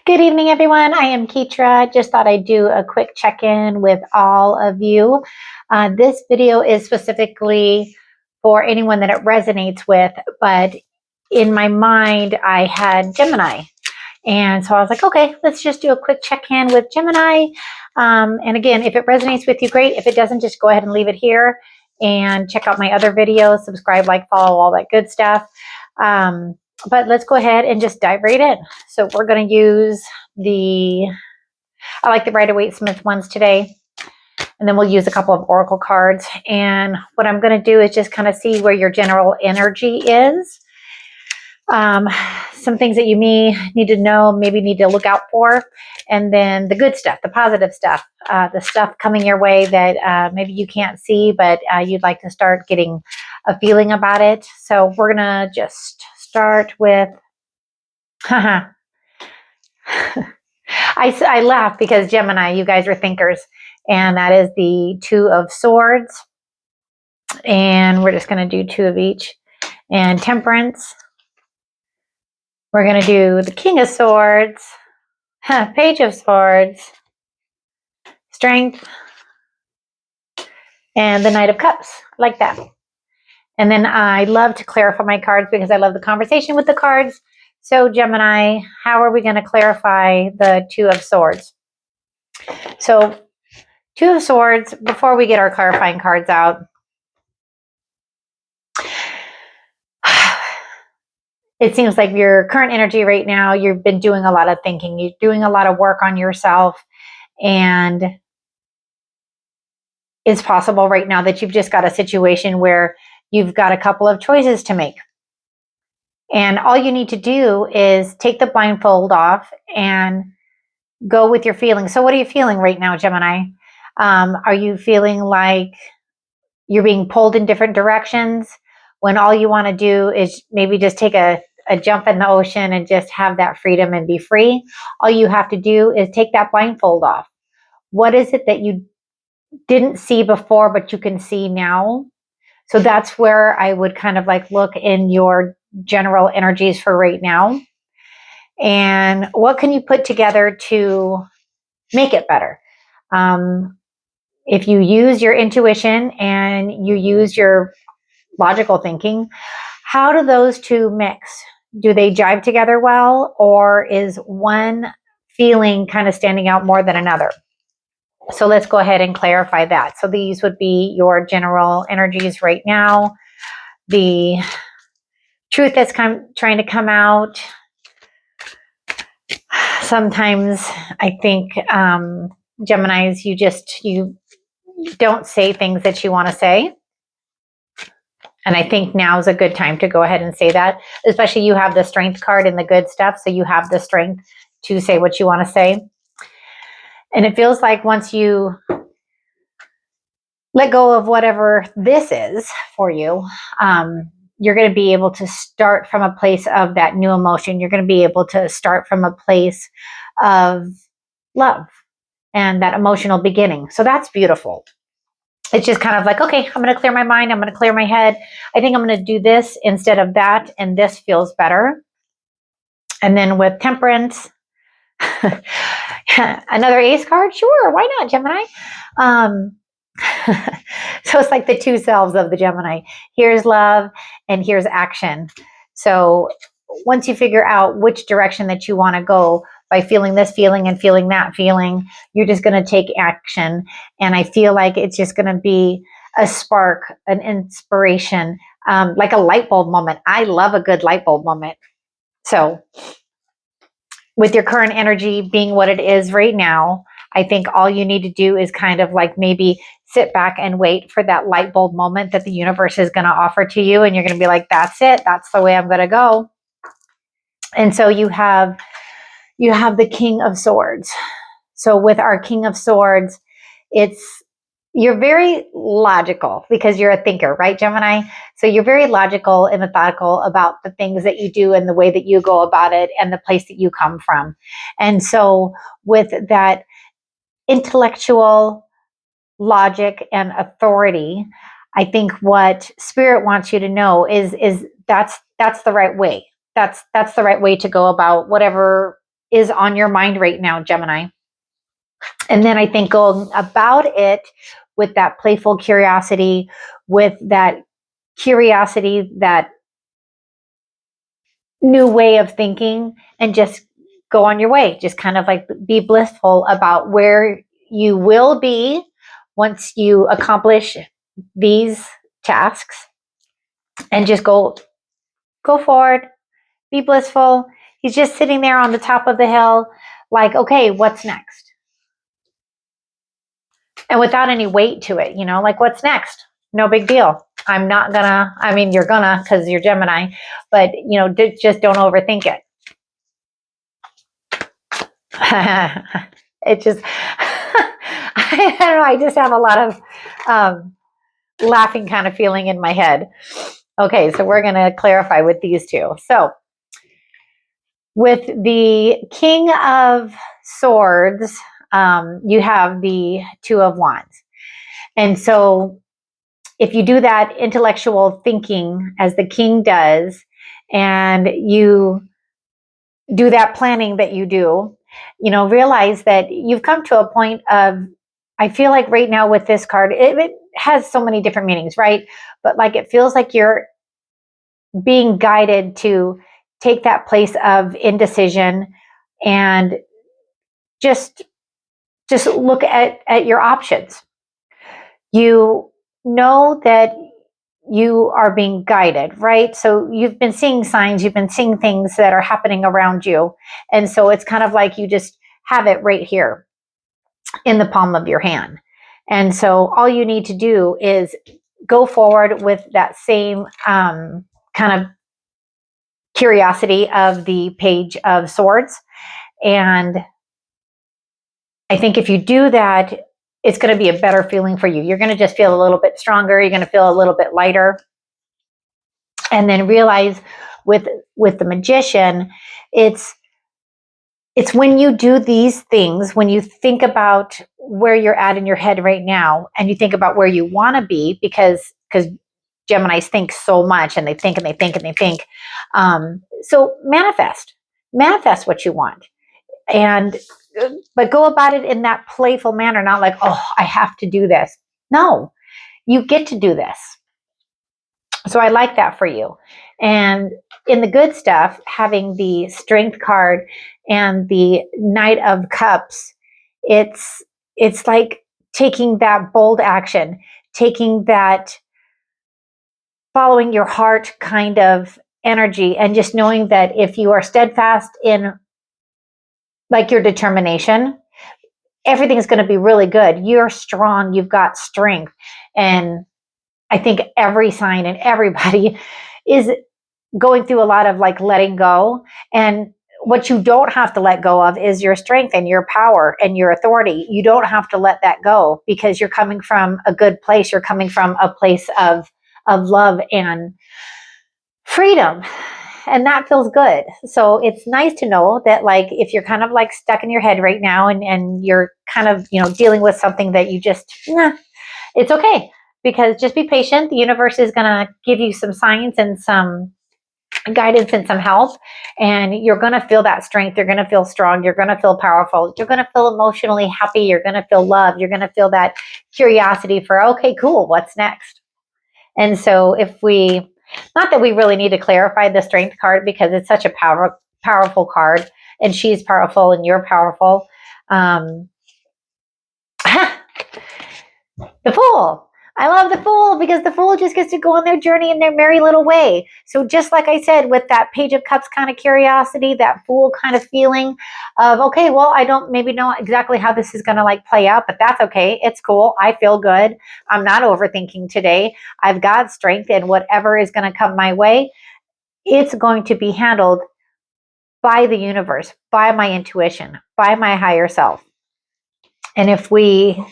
Good evening, everyone. I am Ketra. Just thought I'd do a quick check-in with all of you. This video is specifically for anyone that it resonates with, but in my mind, I had Gemini. And so I was like, okay, let's just do a quick check-in with Gemini. And again, if it resonates with you, great. If it doesn't, just go ahead and leave it here and check out my other videos, subscribe, like, follow, all that good stuff. But let's go ahead and just dive right in. So we're going to use I like the Rider-Waite-Smith ones today. And then we'll use a couple of oracle cards. And what I'm going to do is just kind of see where your general energy is. Some things that you may need to know, maybe need to look out for. And then the good stuff, the positive stuff, the stuff coming your way that maybe you can't see, but you'd like to start getting a feeling about it. So we're going to just start with, I laugh because Gemini, you guys are thinkers, and that is the Two of Swords. And we're just going to do two of each. And Temperance. We're going to do the King of Swords, Page of Swords, Strength, and the Knight of Cups, like that. And then I love to clarify my cards because I love the conversation with the cards. So Gemini, how are we going to clarify the Two of Swords? So Two of Swords, before we get our clarifying cards out, it seems like your current energy right now, you've been doing a lot of thinking. You're doing a lot of work on yourself. And it's possible right now that you've just got a situation where you've got a couple of choices to make. And all you need to do is take the blindfold off and go with your feelings. So what are you feeling right now, Gemini? Are you feeling like you're being pulled in different directions when all you want to do is maybe just take a jump in the ocean and just have that freedom and be free? All you have to do is take that blindfold off. What is it that you didn't see before, but you can see now? So that's where I would kind of like look in your general energies for right now. And what can you put together to make it better? If you use your intuition and you use your logical thinking, how do those two mix? Do they jive together well, or is one feeling kind of standing out more than another? So let's go ahead and clarify that. So these would be your general energies right now. The truth that's trying to come out. Sometimes I think Geminis, you don't say things that you want to say. And I think now is a good time to go ahead and say that, especially you have the Strength card and the good stuff. So you have the strength to say what you want to say. And it feels like once you let go of whatever this is for you, you're going to be able to start from a place of that new emotion. You're going to be able to start from a place of love and that emotional beginning. So that's beautiful. It's just kind of like, okay, I'm going to clear my mind. I'm going to clear my head. I think I'm going to do this instead of that. And this feels better. And then with Temperance, another ace card. Sure. Why not, Gemini? So it's like the two selves of the Gemini. Here's love and here's action. So once you figure out which direction that you want to go by feeling this feeling and feeling that feeling, you're just going to take action. And I feel like it's just going to be a spark, an inspiration, like a light bulb moment. I love a good light bulb moment. So with your current energy being what it is right now, I think all you need to do is kind of like maybe sit back and wait for that light bulb moment that the universe is going to offer to you. And you're going to be like, that's it. That's the way I'm going to go. And so you have the King of Swords. So with our King of Swords, you're very logical because you're a thinker, right, Gemini? So you're very logical and methodical about the things that you do and the way that you go about it and the place that you come from. And so with that intellectual logic and authority, I think what Spirit wants you to know is that's the right way. That's the right way to go about whatever is on your mind right now, Gemini. And then I think going about it with that playful curiosity, with that curiosity, that new way of thinking, and just go on your way. Just kind of like be blissful about where you will be once you accomplish these tasks, and just go forward, be blissful. He's just sitting there on the top of the hill, like, okay, what's next? And without any weight to it, like, what's next? No big deal. I'm not gonna, I mean, you're gonna, because you're Gemini, but, just don't overthink it. It just, I don't know, I just have a lot of laughing kind of feeling in my head. Okay, so we're going to clarify with these two. So with the King of Swords, you have the Two of Wands. And so if you do that intellectual thinking as the king does, and you do that planning that you do, realize that you've come to a point of, I feel like right now with this card, it has so many different meanings, right? But like, it feels like you're being guided to take that place of indecision and just look at your options. You know that you are being guided, right? So you've been seeing signs, you've been seeing things that are happening around you. And so it's kind of like you just have it right here in the palm of your hand. And so all you need to do is go forward with that same kind of curiosity of the Page of Swords. And I think if you do that, it's going to be a better feeling for you. You're going to just feel a little bit stronger. You're going to feel a little bit lighter. And then realize with the Magician, it's when you do these things, when you think about where you're at in your head right now, and you think about where you want to be, because Geminis think so much, and they think and they think and they think. So manifest what you want, but go about it in that playful manner, not like, oh, I have to do this. No, you get to do this. So I like that for you. And in the good stuff, having the Strength card and the Knight of Cups, it's like taking that bold action, taking that following your heart kind of energy, and just knowing that if you are steadfast in like your determination, everything's going to be really good. You're strong, you've got strength. And I think every sign and everybody is going through a lot of like letting go. And what you don't have to let go of is your strength and your power and your authority. You don't have to let that go, because you're coming from a good place. You're coming from a place of love and freedom. And that feels good. So it's nice to know that, like, if you're kind of like stuck in your head right now, and you're kind of, dealing with something that you just, it's okay. Because just be patient. The universe is going to give you some signs and some guidance and some help. And you're going to feel that strength. You're going to feel strong. You're going to feel powerful. You're going to feel emotionally happy. You're going to feel love. You're going to feel that curiosity for, okay, cool, what's next? And so if we, not that we really need to clarify the Strength card, because it's such a powerful card, and she's powerful and you're powerful. The Fool. I love the Fool, because the Fool just gets to go on their journey in their merry little way. So just like I said, with that Page of Cups kind of curiosity, that Fool kind of feeling of, okay, well, I don't maybe know exactly how this is going to like play out, but that's okay. It's cool. I feel good. I'm not overthinking today. I've got strength, and whatever is going to come my way, it's going to be handled by the universe, by my intuition, by my higher self. And if we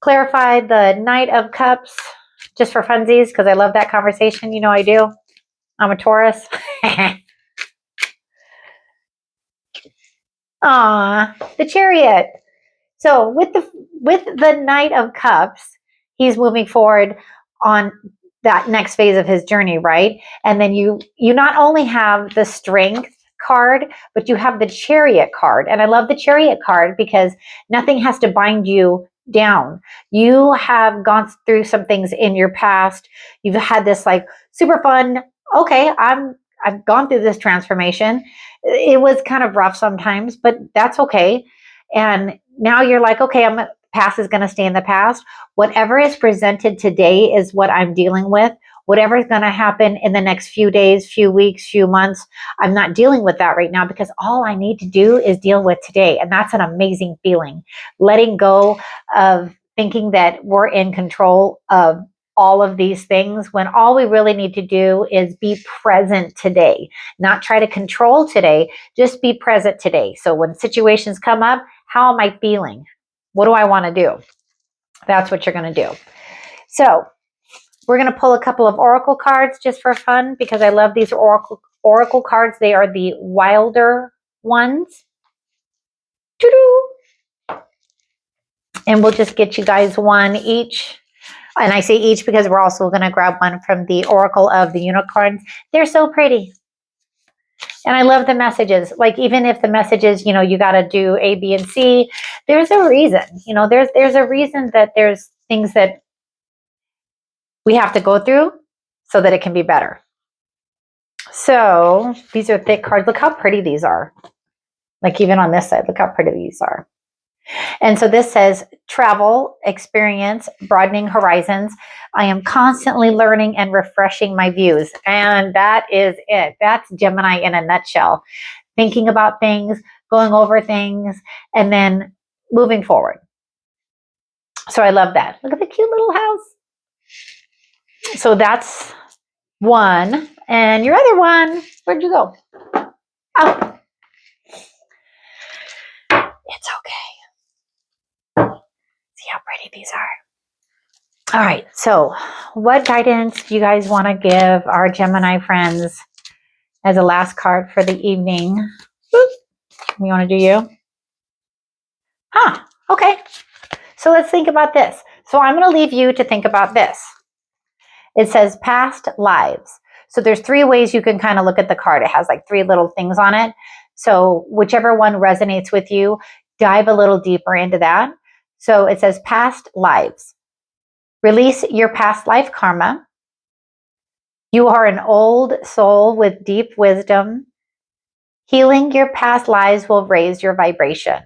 clarify the Knight of Cups just for funsies, because I love that conversation. I do. I'm a Taurus. Aw, the Chariot. So with the Knight of Cups, he's moving forward on that next phase of his journey, right? And then you not only have the Strength card, but you have the Chariot card. And I love the Chariot card because nothing has to bind you down. You have gone through some things in your past. You've had this like super fun, okay, I've gone through this transformation. It was kind of rough sometimes, but that's okay. And now you're like, okay, past is going to stay in the past. Whatever is presented today is what I'm dealing with. Whatever is going to happen in the next few days, few weeks, few months, I'm not dealing with that right now because all I need to do is deal with today. And that's an amazing feeling. Letting go of thinking that we're in control of all of these things when all we really need to do is be present today, not try to control today, just be present today. So when situations come up, how am I feeling? What do I want to do? That's what you're going to do. So we're going to pull a couple of oracle cards just for fun because I love these oracle cards. They are the Wylder Ones. And we'll just get you guys one each. And I say each because we're also going to grab one from the Oracle of the Unicorns. They're so pretty. And I love the messages. Like even if the message is, you know, you got to do A, B, and C, there's a reason. You know, there's a reason that there's things that we have to go through so that it can be better. So these are thick cards. Look how pretty these are. Like even on this side, look how pretty these are. And so this says travel, experience, broadening horizons. I am constantly learning and refreshing my views. And that is it. That's Gemini in a nutshell. Thinking about things, going over things, and then moving forward. So I love that. Look at the cute little house. So that's one. And your other one, where'd you go? Oh, it's okay. See how pretty these are. All right. So what guidance do you guys want to give our Gemini friends as a last card for the evening? You want to do you? Okay. So let's think about this. So I'm going to leave you to think about this. It says past lives. So there's three ways you can kind of look at the card. It has like three little things on it. So whichever one resonates with you, dive a little deeper into that. So it says past lives. Release your past life karma. You are an old soul with deep wisdom. Healing your past lives will raise your vibration.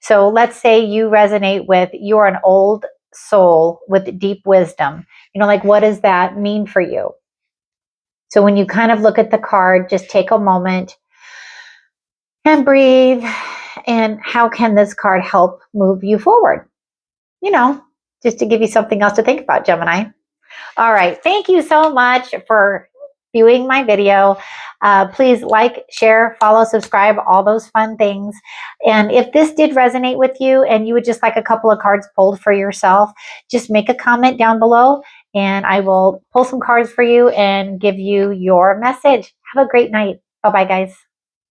So let's say you resonate with you're an old soul with deep wisdom. You know, like what does that mean for you? So when you kind of look at the card, just take a moment and breathe. And how can this card help move you forward? You know, just to give you something else to think about, Gemini. All right. Thank you so much for viewing my video. Please like, share, follow, subscribe, all those fun things. And if this did resonate with you and you would just like a couple of cards pulled for yourself, just make a comment down below and I will pull some cards for you and give you your message. Have a great night. Bye-bye, guys.